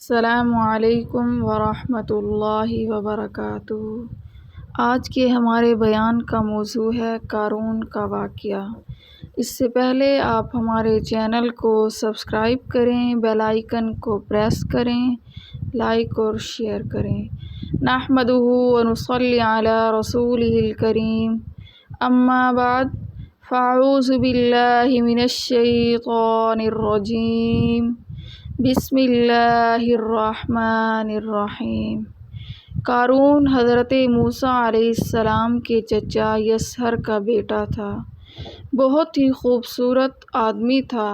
السلام علیکم ورحمۃ اللہ وبرکاتہ۔ آج کے ہمارے بیان کا موضوع ہے قارون کا واقعہ۔ اس سے پہلے آپ ہمارے چینل کو سبسکرائب کریں، بیل آئیکن کو پریس کریں، لائک اور شیئر کریں۔ نحمدہ ونصلی علی رسولہ الکریم، اما بعد فاعوذ باللہ من الشیطان الرجیم، بسم اللہ الرحمن الرحیم۔ قارون حضرت موسیٰ علیہ السلام کے چچا یسہر کا بیٹا تھا۔ بہت ہی خوبصورت آدمی تھا،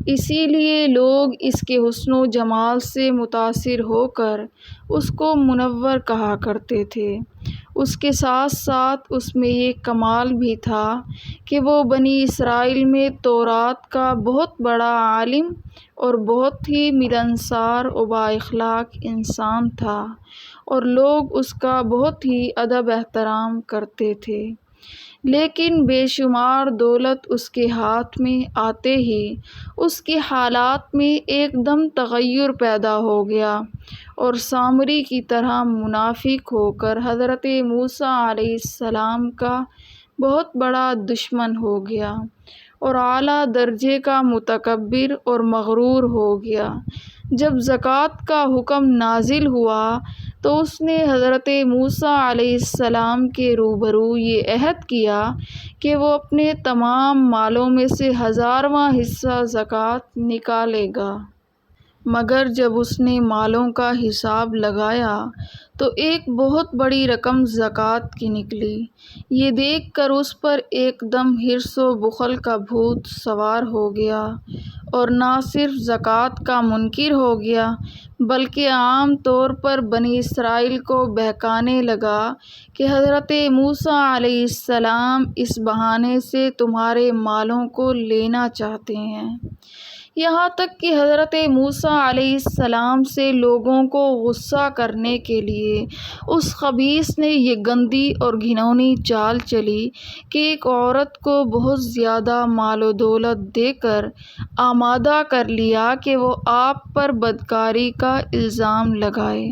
اسی لیے لوگ اس کے حسن و جمال سے متاثر ہو کر اس کو منور کہا کرتے تھے۔ اس کے ساتھ ساتھ اس میں یہ کمال بھی تھا کہ وہ بنی اسرائیل میں تورات کا بہت بڑا عالم اور بہت ہی ملنسار و با اخلاق انسان تھا، اور لوگ اس کا بہت ہی ادب احترام کرتے تھے۔ لیکن بے شمار دولت اس کے ہاتھ میں آتے ہی اس کے حالات میں ایک دم تغیر پیدا ہو گیا، اور سامری کی طرح منافق ہو کر حضرت موسیٰ علیہ السلام کا بہت بڑا دشمن ہو گیا، اور اعلیٰ درجے کا متکبر اور مغرور ہو گیا۔ جب زکوٰۃ کا حکم نازل ہوا تو اس نے حضرت موسیٰ علیہ السلام کے روبرو یہ عہد کیا کہ وہ اپنے تمام مالوں میں سے 1000واں حصہ زکوٰۃ نکالے گا۔ مگر جب اس نے مالوں کا حساب لگایا تو ایک بہت بڑی رقم زکوٰۃ کی نکلی۔ یہ دیکھ کر اس پر ایک دم حرص و بخل کا بھوت سوار ہو گیا، اور نہ صرف زکوٰۃ کا منکر ہو گیا بلکہ عام طور پر بنی اسرائیل کو بہکانے لگا کہ حضرت موسیٰ علیہ السلام اس بہانے سے تمہارے مالوں کو لینا چاہتے ہیں۔ یہاں تک کہ حضرت موسیٰ علیہ السلام سے لوگوں کو غصہ کرنے کے لیے اس خبیث نے یہ گندی اور گھناؤنی چال چلی کہ ایک عورت کو بہت زیادہ مال و دولت دے کر آمادہ کر لیا کہ وہ آپ پر بدکاری کا الزام لگائے۔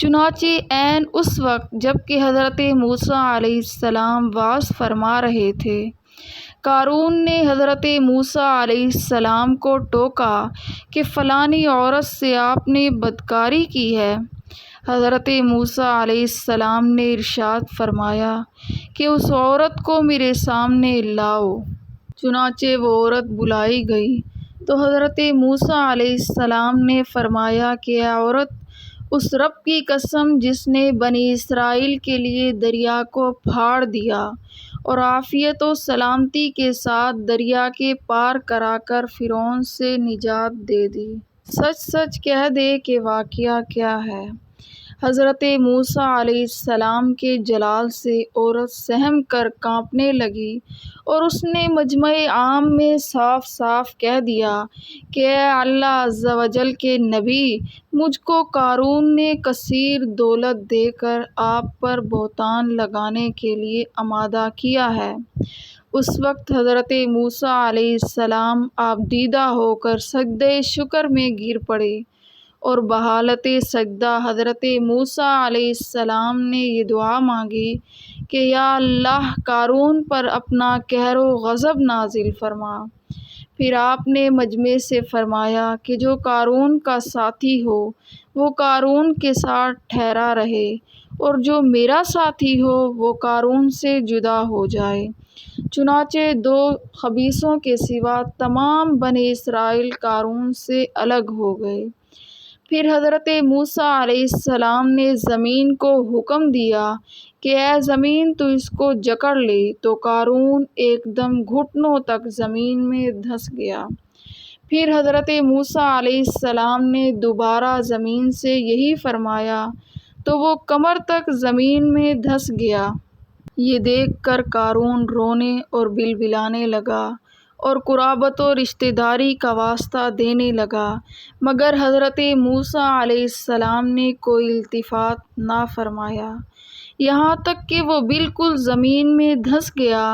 چنانچہ عین اس وقت جب کہ حضرت موسیٰ علیہ السلام وعظ فرما رہے تھے، قارون نے حضرت موسیٰ علیہ السلام کو ٹوکا کہ فلانی عورت سے آپ نے بدکاری کی ہے۔ حضرت موسیٰ علیہ السلام نے ارشاد فرمایا کہ اس عورت کو میرے سامنے لاؤ۔ چنانچہ وہ عورت بلائی گئی تو حضرت موسیٰ علیہ السلام نے فرمایا کہ اے عورت، اس رب کی قسم جس نے بنی اسرائیل کے لیے دریا کو پھاڑ دیا اور عافیت و سلامتی کے ساتھ دریا کے پار کرا کر فرعون سے نجات دے دی، سچ سچ کہہ دے کہ واقعہ کیا ہے۔ حضرت موسیٰ علیہ السلام کے جلال سے عورت سہم کر کانپنے لگی، اور اس نے مجمع عام میں صاف صاف کہہ دیا کہ اے اللہ عز و جل کے نبی، مجھ کو قارون نے کثیر دولت دے کر آپ پر بہتان لگانے کے لیے آمادہ کیا ہے۔ اس وقت حضرت موسیٰ علیہ السلام آبدیدہ ہو کر سجدہ شکر میں گر پڑے، اور بحالت سجدہ حضرت موسیٰ علیہ السلام نے یہ دعا مانگی کہ یا اللہ، قارون پر اپنا قہر و غضب نازل فرما۔ پھر آپ نے مجمع سے فرمایا کہ جو قارون کا ساتھی ہو وہ قارون کے ساتھ ٹھہرا رہے، اور جو میرا ساتھی ہو وہ قارون سے جدا ہو جائے۔ چنانچہ 2 خبیثوں کے سوا تمام بنی اسرائیل قارون سے الگ ہو گئے۔ پھر حضرت موسیٰ علیہ السلام نے زمین کو حکم دیا کہ اے زمین، تو اس کو جکڑ لے، تو قارون ایک دم گھٹنوں تک زمین میں دھنس گیا۔ پھر حضرت موسیٰ علیہ السلام نے دوبارہ زمین سے یہی فرمایا تو وہ کمر تک زمین میں دھنس گیا۔ یہ دیکھ کر قارون رونے اور بلبلانے لگا اور قرابت و رشتہ داری کا واسطہ دینے لگا، مگر حضرت موسیٰ علیہ السلام نے کوئی التفات نہ فرمایا، یہاں تک کہ وہ بالکل زمین میں دھنس گیا۔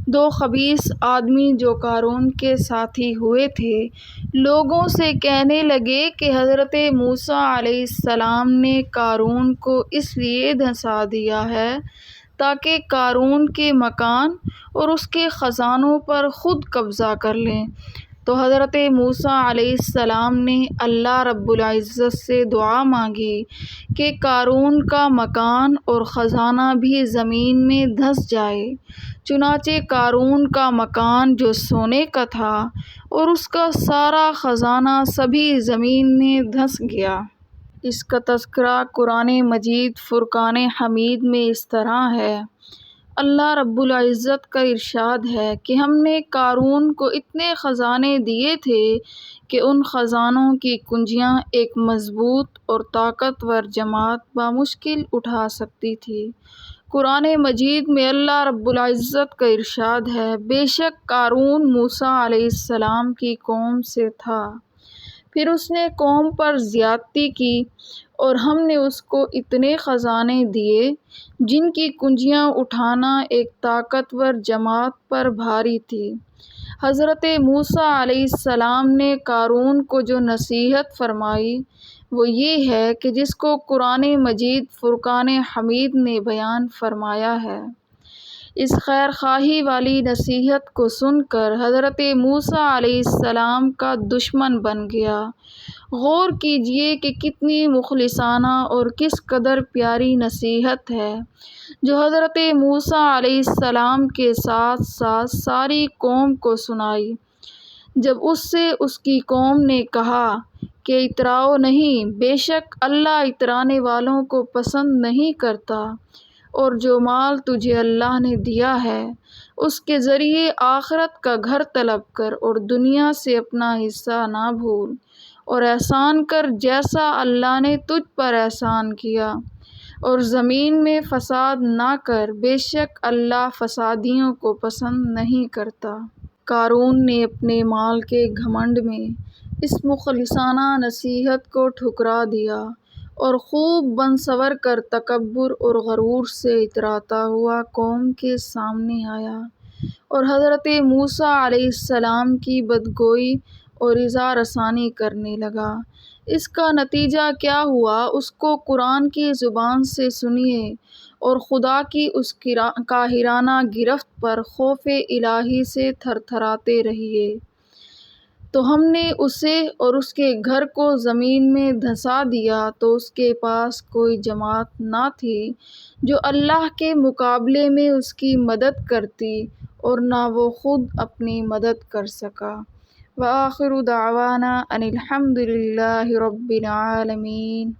دو خبیث آدمی جو قارون کے ساتھی ہوئے تھے لوگوں سے کہنے لگے کہ حضرت موسیٰ علیہ السلام نے قارون کو اس لیے دھنسا دیا ہے تاکہ قارون کے مکان اور اس کے خزانوں پر خود قبضہ کر لیں۔ تو حضرت موسیٰ علیہ السلام نے اللہ رب العزت سے دعا مانگی کہ قارون کا مکان اور خزانہ بھی زمین میں دھنس جائے۔ چنانچہ قارون کا مکان جو سونے کا تھا اور اس کا سارا خزانہ سبھی زمین میں دھنس گیا۔ اس کا تذکرہ قرآن مجید فرقان حمید میں اس طرح ہے۔ اللہ رب العزت کا ارشاد ہے کہ ہم نے قارون کو اتنے خزانے دیے تھے کہ ان خزانوں کی کنجیاں ایک مضبوط اور طاقتور جماعت بمشکل اٹھا سکتی تھی۔ قرآن مجید میں اللہ رب العزت کا ارشاد ہے، بے شک قارون موسیٰ علیہ السلام کی قوم سے تھا، پھر اس نے قوم پر زیادتی کی اور ہم نے اس کو اتنے خزانے دیے جن کی کنجیاں اٹھانا ایک طاقتور جماعت پر بھاری تھی۔ حضرت موسیٰ علیہ السلام نے قارون کو جو نصیحت فرمائی وہ یہ ہے کہ جس کو قرآن مجید فرقان حمید نے بیان فرمایا ہے۔ اس خیر خواہی والی نصیحت کو سن کر حضرت موسیٰ علیہ السلام کا دشمن بن گیا۔ غور کیجئے کہ کتنی مخلصانہ اور کس قدر پیاری نصیحت ہے جو حضرت موسیٰ علیہ السلام کے ساتھ ساتھ ساری قوم کو سنائی۔ جب اس سے اس کی قوم نے کہا کہ اتراؤ نہیں، بے شک اللہ اترانے والوں کو پسند نہیں کرتا، اور جو مال تجھے اللہ نے دیا ہے اس کے ذریعے آخرت کا گھر طلب کر اور دنیا سے اپنا حصہ نہ بھول، اور احسان کر جیسا اللہ نے تجھ پر احسان کیا، اور زمین میں فساد نہ کر، بے شک اللہ فسادیوں کو پسند نہیں کرتا۔ قارون نے اپنے مال کے گھمنڈ میں اس مخلصانہ نصیحت کو ٹھکرا دیا اور خوب بن سور کر تکبر اور غرور سے اتراتا ہوا قوم کے سامنے آیا اور حضرت موسیٰ علیہ السلام کی بدگوئی اور ایذا رسانی کرنے لگا۔ اس کا نتیجہ کیا ہوا اس کو قرآن کی زبان سے سنیے اور خدا کی اس قاہرانہ گرفت پر خوف الہی سے تھر تھراتے رہیے۔ تو ہم نے اسے اور اس کے گھر کو زمین میں دھنسا دیا تو اس کے پاس کوئی جماعت نہ تھی جو اللہ کے مقابلے میں اس کی مدد کرتی اور نہ وہ خود اپنی مدد کر سکا۔ وآخر دعوانا ان الحمد للہ رب العالمین۔